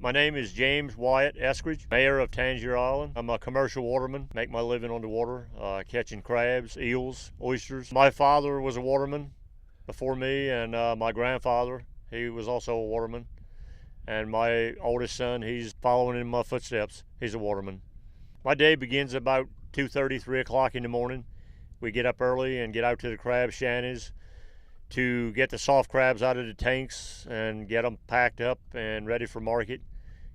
My name is James Wyatt Eskeridge, mayor of Tangier Island. I'm a commercial waterman, make my living on the water, catching crabs, eels, oysters. My father was a waterman before me, and my grandfather, he was also a waterman. And my oldest son, he's following in my footsteps. He's a waterman. My day begins about 2:30, 3 o'clock in the morning. We get up early and get out to the crab shanties to get the soft crabs out of the tanks and get them packed up and ready for market,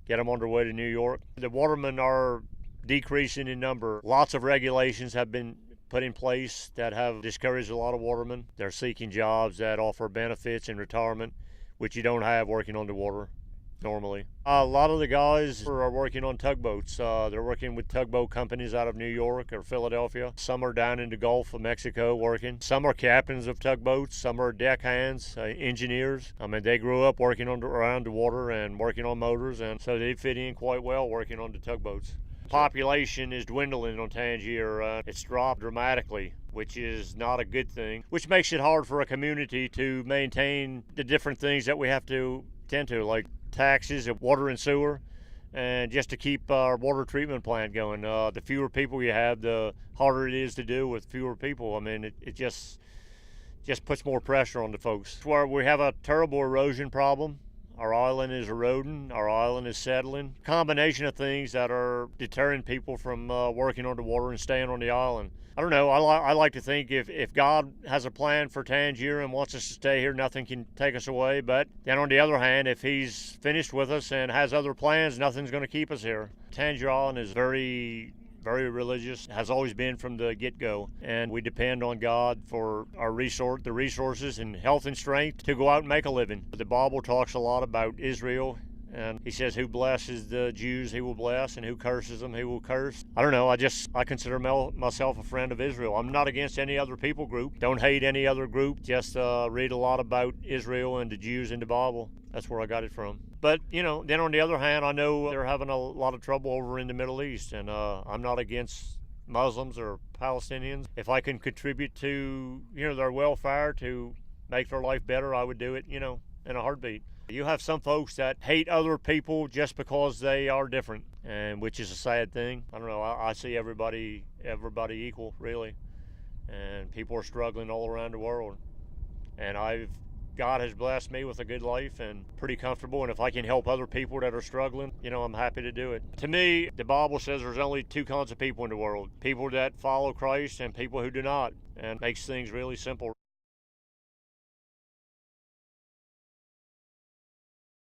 get them on their way to New York. The watermen are decreasing in number. Lots of regulations have been put in place that have discouraged a lot of watermen. They're seeking jobs that offer benefits and retirement, which you don't have working on the water normally. A lot of the guys are working on tugboats. They're working with tugboat companies out of New York or Philadelphia. Some are down in the Gulf of Mexico working. Some are captains of tugboats. Some are deckhands, engineers. I mean, they grew up working around the water and working on motors, and so they fit in quite well working on the tugboats. Population is dwindling on Tangier. It's dropped dramatically, which is not a good thing, which makes it hard for a community to maintain the different things that we have to tend to, like taxes, water and sewer, and just to keep our water treatment plant going. The fewer people you have, the harder it is to do with fewer people. I mean, it just puts more pressure on the folks. Where we have a terrible erosion problem. Our island is eroding, our island is settling. Combination of things that are deterring people from working on the water and staying on the island. I don't know, I like to think if God has a plan for Tangier and wants us to stay here, nothing can take us away. But then on the other hand, if he's finished with us and has other plans, nothing's going to keep us here. Tangier Island is very religious, has always been from the get-go, and we depend on God for our the resources and health and strength to go out and make a living. The Bible talks a lot about Israel, and he says who blesses the Jews he will bless, and who curses them he will curse. I don't know, I consider myself a friend of Israel. I'm not against any other people group, don't hate any other group, just read a lot about Israel and the Jews in the Bible. That's where I got it from. But, then on the other hand, I know they're having a lot of trouble over in the Middle East, and I'm not against Muslims or Palestinians. If I can contribute to, their welfare to make their life better, I would do it, in a heartbeat. You have some folks that hate other people just because they are different, and which is a sad thing. I don't know, I see everybody equal, really, and people are struggling all around the world. And God has blessed me with a good life and pretty comfortable, and if I can help other people that are struggling, I'm happy to do it. To me, the Bible says there's only two kinds of people in the world: people that follow Christ and people who do not, and makes things really simple.